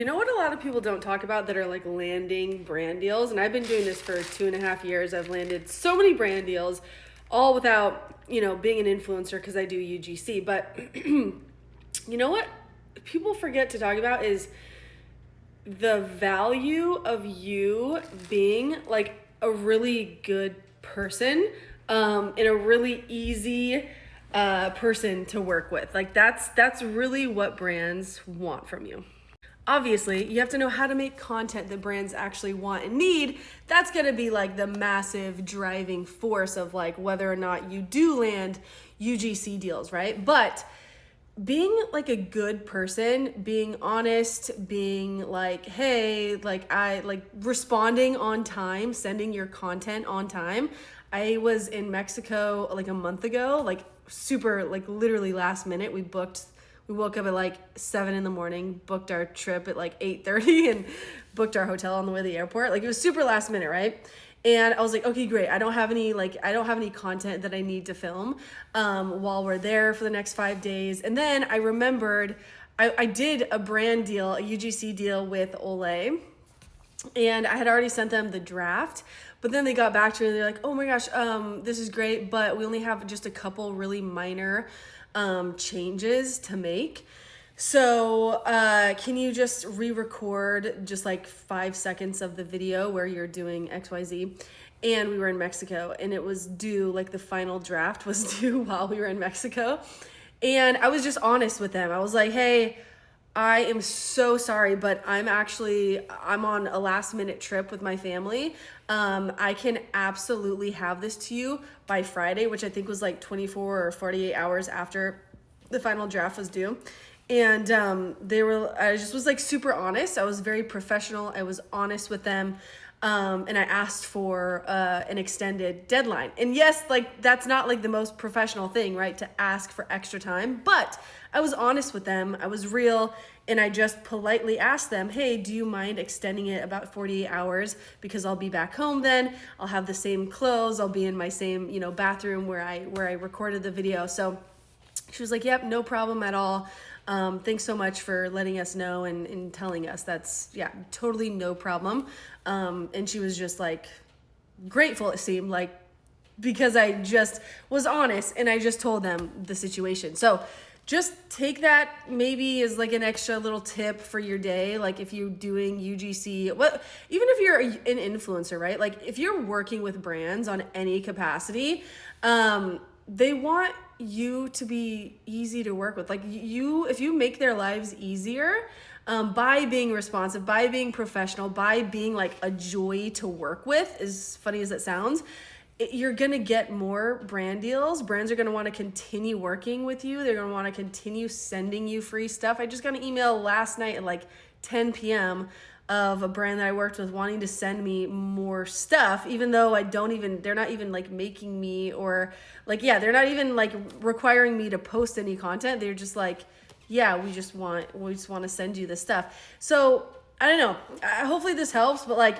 You know what a lot of people don't talk about that are like landing brand deals? And I've been doing this for 2.5 years. I've landed so many brand deals, all without, being an influencer because I do UGC. But you know what people forget to talk about is the value of you being like a really good person, and a really easy person to work with. Like that's really what brands want from you. Obviously, you have to know how to make content that brands actually want and need. That's going to be like the massive driving force of like whether or not you do land UGC deals, right? But being like a good person, being honest, being like, hey, like I like responding on time, sending your content on time. I was in Mexico like a month ago, like super, like literally last minute. We woke up at like 7 in the morning, booked our trip at like 8:30 and booked our hotel on the way to the airport. Like it was super last minute, right? And I was like, okay, great. I don't have any content that I need to film while we're there for the next 5 days. And then I remembered I did a brand deal, a UGC deal with Olay, and I had already sent them the draft. But then they got back to me and they're like, oh my gosh, this is great, but we only have just a couple really minor changes to make. So can you just re-record just like 5 seconds of the video where you're doing XYZ? And we were in Mexico and it was due, like the final draft was due while we were in Mexico. And I was just honest with them. I was like, hey, I am so sorry, but I'm on a last minute trip with my family. I can absolutely have this to you by Friday, which I think was like 24 or 48 hours after the final draft was due. And I just was like super honest. I was very professional. I was honest with them. And I asked for an extended deadline. And yes, like that's not like the most professional thing, right? To ask for extra time, but I was honest with them. I was real. And I just politely asked them, hey, do you mind extending it about 48 hours? Because I'll be back home then. I'll have the same clothes. I'll be in my same, bathroom where I recorded the video. So she was like, yep, no problem at all. Thanks so much for letting us know and telling us. That's, yeah, totally no problem. And she was just like grateful, it seemed like, because I just was honest and I just told them the situation. So just take that maybe as like an extra little tip for your day. Like if you're doing UGC, well, even if you're an influencer, right? Like if you're working with brands on any capacity, they want you to be easy to work with. Like if you make their lives easier, by being responsive, by being professional, by being like a joy to work with, as funny as it sounds, you're going to get more brand deals. Brands are going to want to continue working with you. They're going to want to continue sending you free stuff. I just got an email last night at like 10 p.m. of a brand that I worked with wanting to send me more stuff, even though they're not even like making me or like, yeah, they're not even like requiring me to post any content. They're just like, yeah, we just want to send you this stuff. So I don't know. Hopefully this helps, but like,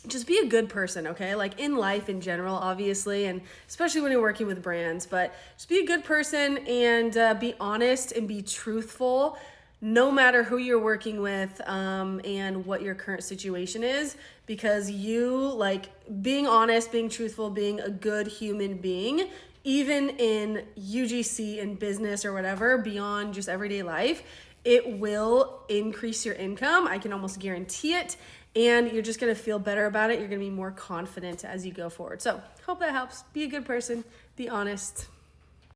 just be a good person, okay? Like in life in general, obviously, and especially when you're working with brands, but just be a good person and be honest and be truthful, no matter who you're working with and what your current situation is, because you like being honest, being truthful, being a good human being, even in UGC and business or whatever, beyond just everyday life, it will increase your income. I can almost guarantee it. And you're just going to feel better about it. You're going to be more confident as you go forward. So hope that helps. Be a good person. Be honest.